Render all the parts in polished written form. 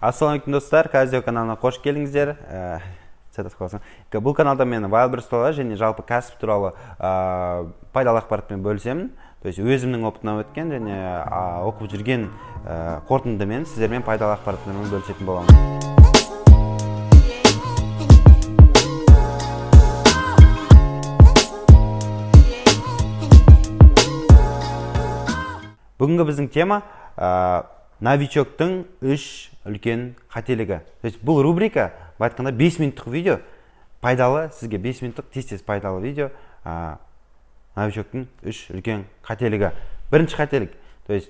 Ассалаумалейкум достар, Казио каналына қош келдіңіздер. Бұл каналда мен Wildberries туралы және жалпы кәсіп туралы пайдалы ақпаратпен бөлісемін. То есть өзімнің опытынан өткен және оқып жүрген қорытындымен сіздермен пайдалы ақпаратпен бөлісетін боламын. Бүгінгі біздің тема новичоктың 3 үлкен қателігі. То есть бұл рубрика, айтқанда 5 минуттық видео, пайдалы, сізге 5 минуттық тез пайдалы видео, новичоктың 3 үлкен қателігі. Бірінші қателік, то есть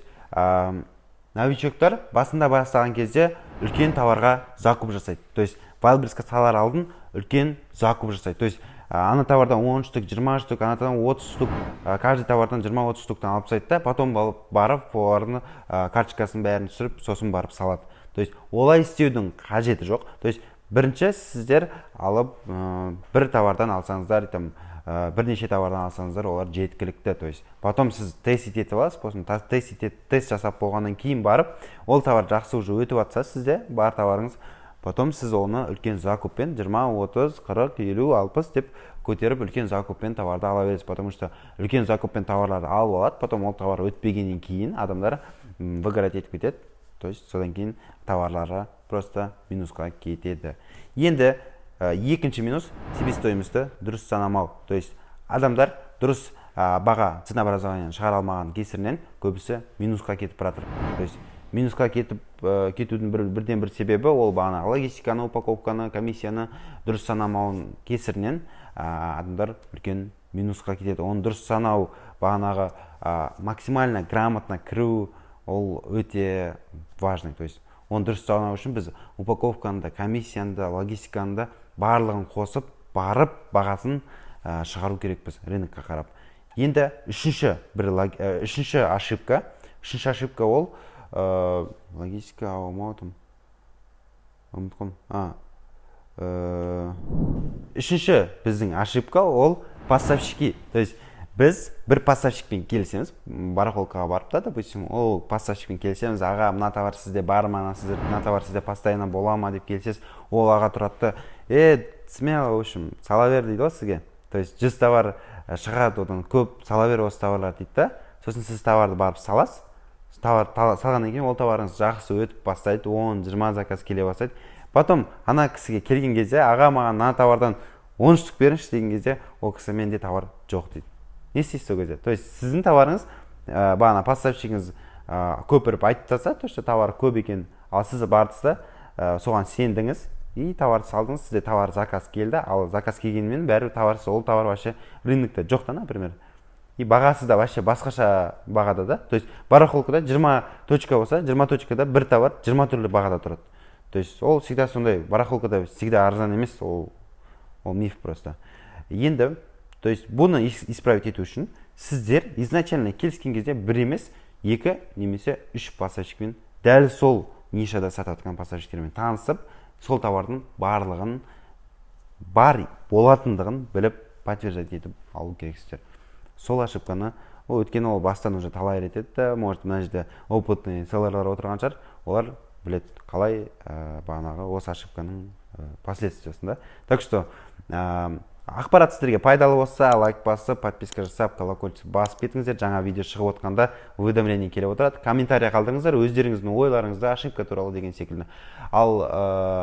новичоктар басында бастаған кезде үлкен товарға закуп жасайды. То есть Wildberries'қа салар алдын үлкен закуп жасайды. То есть ана товардан 10 штук, 20 штук, анатадан 30 штук, каждый товардан 20-30 штуктан алып тастайды да, потом барып олардың карточкасын бәрін түсіріп, сосын барып салады. То есть олай істеудің қажеті жоқ. То есть бірінші сіздер алып бір товардан алсаңыздар, бірнеше товардан алсаңыздар, олар жеткілікті. То есть потом сіз тест етіп аласыз, сосын тест жасап болғаннан кейін барып, ол товар жақсы уже өтіп жатса сізде бар товарыңыз, потом сіз оны үлкен закуппен 20, 30, 40, 50, 60 деп көтеріп үлкен закуппен товарды ала бересіз. Потому что үлкен закуппен товарларды алып алады, потом ол товар өтпегеннен кейін адамдар выгорать етіп кетеді. То есть содан кейін товарлары просто минусқа кетеді. Енді екінші минус себестоимостьті дұрыс санамау. То есть адамдар дұрыс баға ценообразованиені шығара алмаған кесірінен көбісі минусқа кетіп баратыр. То есть минусқа кетудің бірден бір себебі ол бағана логистиканы, упаковканы, комиссияны дұрыс санамауын кесірінен адамдар үлкен минусқа кетеді. Оны дұрыс санау, бағанағы максимально грамотно кіру, ол өте важный. То есть оны дұрыс санау үшін біз упаковканы да, комиссияны да, логистиканы да барлығын қосып, барып бағасын шығару керекпіз рынокқа қарап. Енді үшінші ошибка ол логистика алмаудым. Үшінші біздің ошибка ол поставщики. То есть біз бір поставщикпен келісеміз, барахолкаға барып та, допустим, ол поставщикпен келісеміз, аға, мына товар сізде бар ма, мына товар сізде постоянно бола ма деп келсеңіз, ол аға тұрады, смело, в общем, сала бер дейді ғой сізге. То есть 100 товар шығады, одан көп сала бер осы товарлар дейді да. Сосын сіз товарды барып саласыз. Товар салғаннан кейін ол товарыңыз жақсы өтіп бастайды, 10-20 заказ келе бастайды. Потом ана кісіге келген кезде, аға, маған мына товардан 10 штук беріңізші деген кезде, ол кісі менде товар жоқ дейді. Не істейсіз сол кезде? То есть сіздің товарыңыз, бағана поставщигіңіз көпіріп айтып тастаса, то что товар көп екен, ал сіз бардыңыз да соған сендіңіз и товарды салдыңыз, сізде товар заказ келді, ал заказ келгенмен бәрі товарсыз, ол товар вообще рынокта жоқ та, например. И бағасы да вообще басқаша бағада да. То есть барахолкада 20 точка болса, 20 точкада бір товар 20 түрлі бағада тұрады. То есть ол всегда сондай, барахолкада всегда арзан емес, ол миф просто. Енді, то есть бұны исправить ету үшін сіздер изначально келіскен кезде бір емес, 2 немесе 3 поставщикпен дәл сол нишада сататын поставщиктермен танысып, сол товардың барлығын бар болатындығын біліп подтверждать етіп алу керексіздер. Сол ошибканы, өйткені ол бастан уже талай рет етті, может мына жерде опытный селлерлар отырған шығар, олар білет қалай бағанағы осы ошибканың последствиясында. Так что ақпарат сіздерге пайдалы болса, лайк басып, подписка жасап, колокольчик басып кетіңіздер. Жаңа видео шығып отқанда уведомление келіп отырады. Комментария қалдырыңыздар, өздеріңіздің ойларыңызды ошибка туралы деген секілді. Ал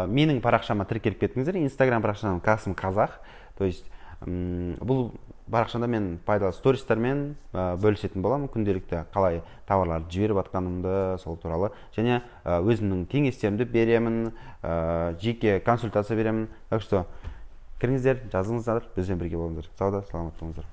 менің парақшама тіркеліп кетіңіздер. Инстаграм парақшам Касым Қазақ. То есть бұл парақшамда мен пайдалы стористармен бөлісетін боламын, күнделікті қалай товарларды жіберіп жатқанымды сол туралы, және өзімнің кеңестерімді беремін, жеке консультация беремін. Так что кіріңіздер, жазыңыздар, бізбен бірге болыңыздар. Сауда, саламат болыңыздар.